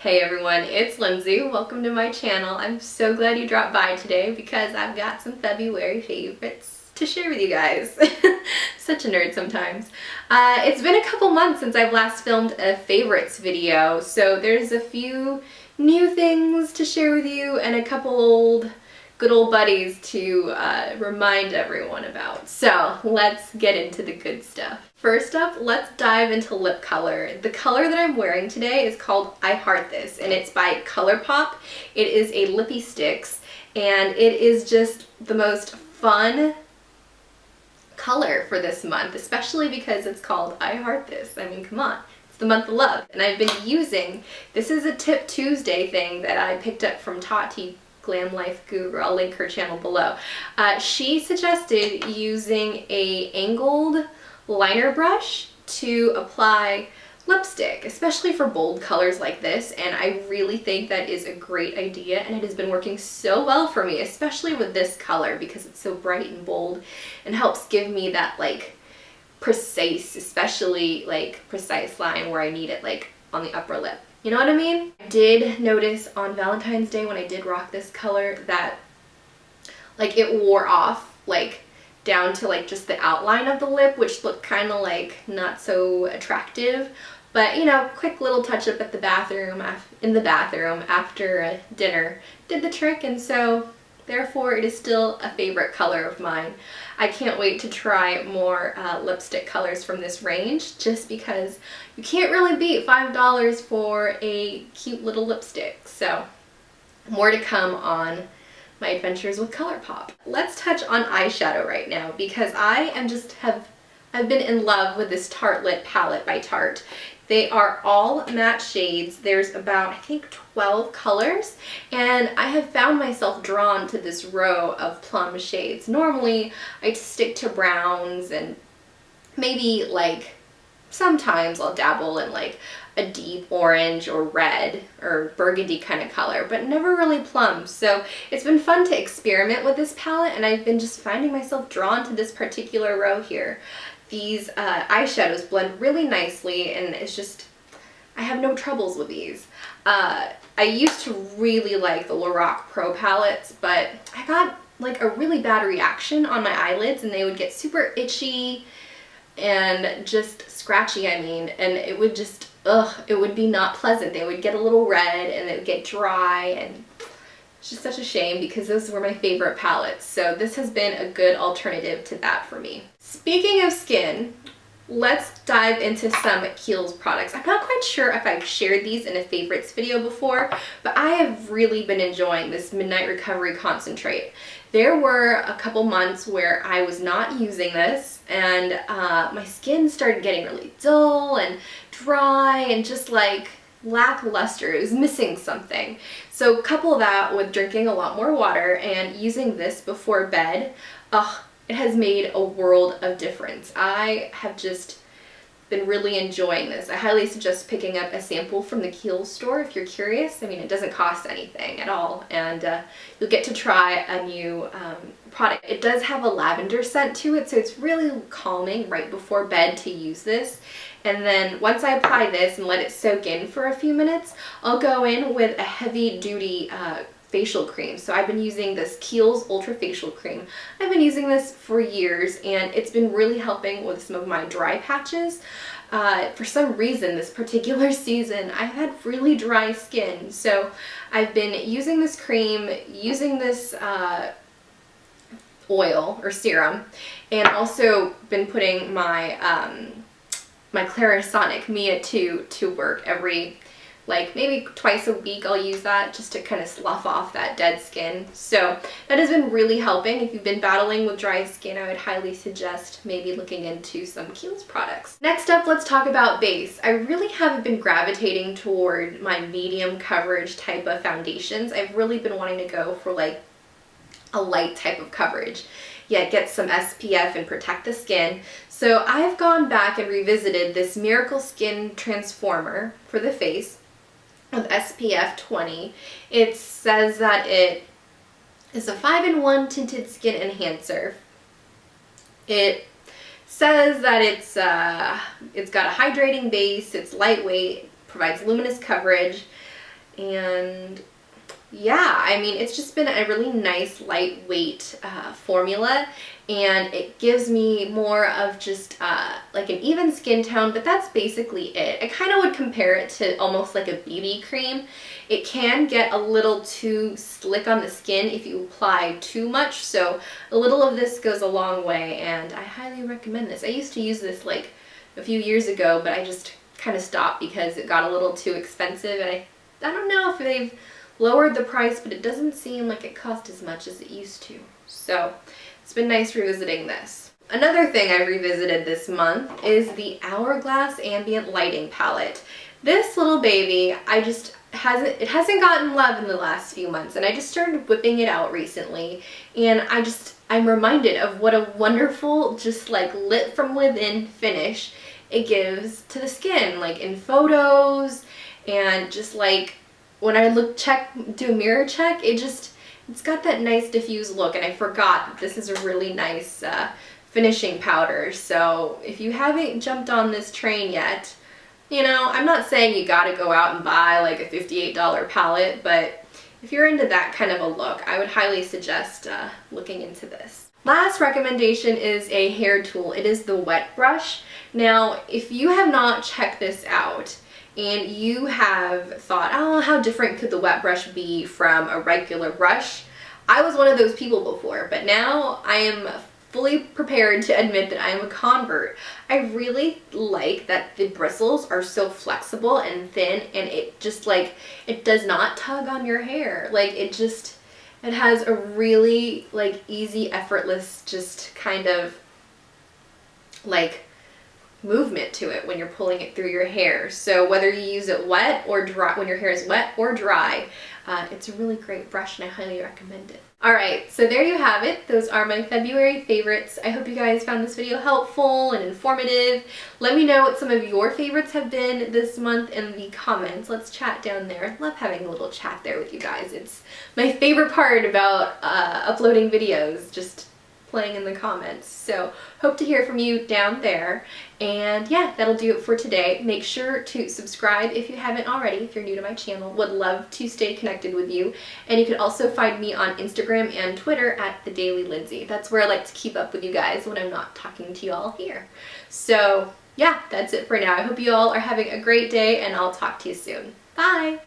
Hey everyone, it's Lindsay. Welcome to my channel. I'm so glad you dropped by today because I've got some February favorites to share with you guys. Such a nerd sometimes. It's been a couple months since I've last filmed a favorites video, so there's a few new things to share with you and a couple good old buddies to remind everyone about. So let's get into the good stuff. First up, let's dive into lip color. The color that I'm wearing today is called I Heart This, and it's by ColourPop. It is a lippy sticks, and it is just the most fun color for this month, especially because it's called I Heart This. I mean, come on. It's the month of love. And I've been using, this is a Tip Tuesday thing that I picked up from Tarte, Glam Life Guru. I'll link her channel below. She suggested using a angled liner brush to apply lipstick, especially for bold colors like this, and I really think that is a great idea, and it has been working so well for me, especially with this color because it's so bright and bold and helps give me that like precise, especially like precise line where I need it, like on the upper lip. You know what I mean? I did notice on Valentine's Day when I did rock this color that like it wore off like down to like just the outline of the lip, which looked kind of like not so attractive. But you know, quick little touch up at the bathroom, in the bathroom after dinner did the trick, and so therefore it is still a favorite color of mine. I can't wait to try more lipstick colors from this range just because you can't really beat $5 for a cute little lipstick. So more to come on my adventures with ColourPop. Let's touch on eyeshadow right now because I've been in love with this Tarte Lit palette by Tarte. They are all matte shades. There's about, I think, 12 colors, and I have found myself drawn to this row of plum shades. Normally, I stick to browns and maybe like sometimes I'll dabble in like a deep orange or red or burgundy kind of color, but never really plum. So it's been fun to experiment with this palette, and I've been just finding myself drawn to this particular row here. These eyeshadows blend really nicely, and it's just, I have no troubles with these. I used to really like the Lorac Pro palettes, but I got like a really bad reaction on my eyelids, and they would get super itchy and just scratchy, I mean, and it would just, it would be not pleasant. They would get a little red and it would get dry, and it's just such a shame because those were my favorite palettes. So this has been a good alternative to that for me. Speaking of skin, let's dive into some Kiehl's products. I'm not quite sure if I've shared these in a favorites video before, but I have really been enjoying this Midnight Recovery Concentrate. There were a couple months where I was not using this, and my skin started getting really dull and dry and just like lackluster. It was missing something. So couple that with drinking a lot more water and using this before bed, it has made a world of difference. I have just been really enjoying this. I highly suggest picking up a sample from the Kiehl store if you're curious. I mean, it doesn't cost anything at all, and you'll get to try a new product. It does have a lavender scent to it, so it's really calming right before bed to use this. And then once I apply this and let it soak in for a few minutes, I'll go in with a heavy duty facial cream. So I've been using this Kiehl's Ultra Facial Cream. I've been using this for years, and it's been really helping with some of my dry patches. For some reason this particular season I've had really dry skin, so I've been using this cream, using this oil or serum, and also been putting my my Clarisonic Mia 2 to work every, like maybe twice a week. I'll use that just to kind of slough off that dead skin. So that has been really helping. If you've been battling with dry skin, I would highly suggest maybe looking into some Kiehl's products. Next up, let's talk about base. I really haven't been gravitating toward my medium coverage type of foundations. I've really been wanting to go for like a light type of coverage, yet get some SPF and protect the skin. So I've gone back and revisited this Miracle Skin Transformer for the face with SPF 20. It says that it is a 5-in-1 tinted skin enhancer. It says that it's got a hydrating base, it's lightweight, provides luminous coverage. And yeah, I mean, it's just been a really nice lightweight formula, and it gives me more of just like an even skin tone, but that's basically it. I kind of would compare it to almost like a BB cream. It can get a little too slick on the skin if you apply too much, so a little of this goes a long way, and I highly recommend this. I used to use this like a few years ago, but I just kind of stopped because it got a little too expensive, and I don't know if they've lowered the price, but it doesn't seem like it cost as much as it used to. So it's been nice revisiting this. Another thing I revisited this month is the Hourglass Ambient Lighting Palette. This little baby, it hasn't gotten love in the last few months, and I just started whipping it out recently, and I'm reminded of what a wonderful, just like lit from within finish it gives to the skin, like in photos, and just like when I do a mirror check, it's got that nice diffuse look, and I forgot that this is a really nice finishing powder. So if you haven't jumped on this train yet, you know, I'm not saying you gotta go out and buy like a $58 palette, but if you're into that kind of a look, I would highly suggest looking into this. Last recommendation is a hair tool. It is the wet brush. Now, if you have not checked this out, and you have thought, oh, how different could the wet brush be from a regular brush? I was one of those people before, but now I am fully prepared to admit that I am a convert. I really like that the bristles are so flexible and thin, and it just like, it does not tug on your hair. Like it has a really like easy, effortless, just kind of like movement to it when you're pulling it through your hair. So whether you use it wet or dry, when your hair is wet or dry, it's a really great brush, and I highly recommend it. Alright, so there you have it. Those are my February favorites. I hope you guys found this video helpful and informative. Let me know what some of your favorites have been this month in the comments. Let's chat down there. I love having a little chat there with you guys. It's my favorite part about uploading videos, just playing in the comments. So hope to hear from you down there. And yeah, that'll do it for today. Make sure to subscribe if you haven't already, if you're new to my channel. Would love to stay connected with you. And you can also find me on Instagram and Twitter at The Daily Lindsay. That's where I like to keep up with you guys when I'm not talking to you all here. So yeah, that's it for now. I hope you all are having a great day, and I'll talk to you soon. Bye!